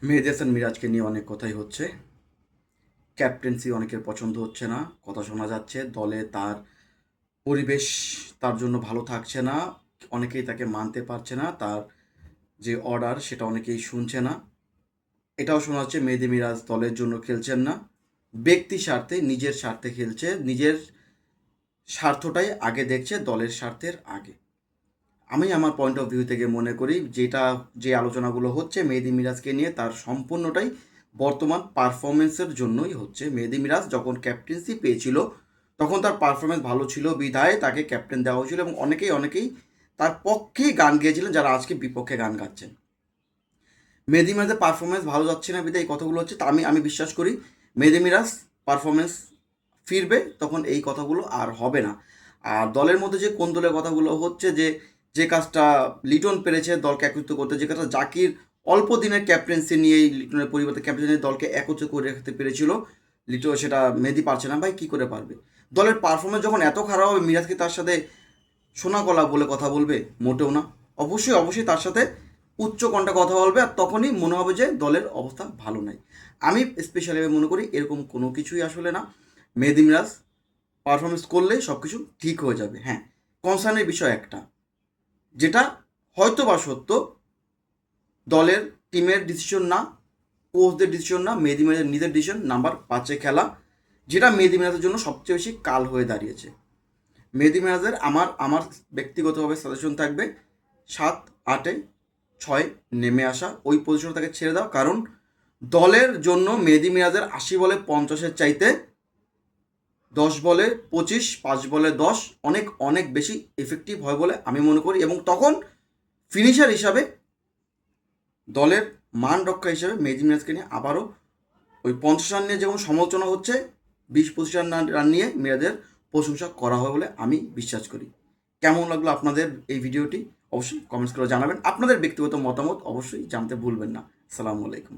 মেহেদী হাসান মিরাজকে নিয়ে অনেক কথাই হচ্ছে। ক্যাপ্টেন্সি অনেকের পছন্দ হচ্ছে না, কথা শোনা যাচ্ছে দলে তার পরিবেশ তার জন্য ভালো থাকছে না। অনেকেই তাকে মানতে পারছে না, তার যে অর্ডার সেটা অনেকেই শুনছে না। এটাও শোনা যাচ্ছে মেহেদী মিরাজ দলের জন্য খেলছেন না, ব্যক্তি স্বার্থে, নিজের স্বার্থে খেলছে, নিজের স্বার্থটাই আগে দেখছে দলের স্বার্থের আগে। আমি আমার পয়েন্ট অফ ভিউ থেকে মনে করি যে আলোচনাগুলো হচ্ছে মেহেদী মিরাজকে নিয়ে, তার সম্পূর্ণটাই বর্তমান পারফরমেন্সের জন্যই হচ্ছে। মেহেদী মিরাজ যখন ক্যাপ্টেন্সি পেয়েছিল তখন তার পারফরমেন্স ভালো ছিল বিধায় তাকে ক্যাপ্টেন দেওয়া হয়েছিল, এবং অনেকেই তার পক্ষেই গান গেয়েছিলেন, যারা আজকে বিপক্ষে গান গাচ্ছেন। মেহেদী মিরাজের পারফরমেন্স ভালো যাচ্ছে না বিধায় এই কথাগুলো হচ্ছে। তা আমি বিশ্বাস করি মেহেদী মিরাজ পারফরমেন্স ফিরবে, তখন এই কথাগুলো আর হবে না। আর দলের মধ্যে যে কোন দলের কথাগুলো হচ্ছে, যে কাজটা লিটন পেরেছে দলকে একত্রিত করতে, যে কাজটা জাকির অল্প দিনের ক্যাপ্টেন্সি নিয়েই লিটনের পরিবর্তে ক্যাপ্টেন্সি নিয়ে দলকে একত্রিত করে রাখতে পেরেছিল, লিটন সেটা মেহেদী পারছে না। ভাই কী করে পারবে? দলের পারফরমেন্স যখন এত খারাপ হবে, মিরাজ কি তার সাথে শোনা গলা বলে কথা বলবে? মোটেও না। অবশ্যই তার সাথে উচ্চ কণ্ঠে কথা বলবে, আর তখনই মনে হবে যে দলের অবস্থা ভালো নাই। আমি স্পেশালি মনে করি এরকম কোনো কিছুই আসলে না। মেহেদী মিরাজ পারফরমেন্স করলেই সব কিছু ঠিক হয়ে যাবে। হ্যাঁ, কনসার্নের বিষয় একটা, যেটা হয়তো বা সত্য, দলের টিমের ডিসিশন না, কোচদের ডিসিশন না, মেহেদী মিরাজের নিজের ডিসিশন, নাম্বার 5-এ খেলা, যেটা মেহেদী মিরাজের জন্য সবচেয়ে বেশি কাল হয়ে দাঁড়িয়েছে। মেহেদী মিরাজের আমার ব্যক্তিগতভাবে সাজেশন থাকবে 7-8-6 নেমে আসা, ওই পজিশনে তাকে ছেড়ে দাও। কারণ দলের জন্য মেহেদী মিরাজের 80 বলে 50-এর চাইতে 10 বলে 25, 5 বলে 10 অনেক অনেক বেশি এফেক্টিভ হয় বলে আমি মনে করি। এবং তখন ফিনিশার হিসাবে, দলের মান রক্ষা হিসাবে মেহেদী মিরাজকে নিয়ে আবারও ওই 50 রান নিয়ে যেমন সমালোচনা হচ্ছে, 20-25 রান নিয়ে মিরাজের প্রশংসা করা হয় বলে আমি বিশ্বাস করি। কেমন লাগলো আপনাদের এই ভিডিওটি? অবশ্যই কমেন্টস করে জানাবেন। আপনাদের ব্যক্তিগত মতামত অবশ্যই জানতে ভুলবেন না। আসসালামু আলাইকুম।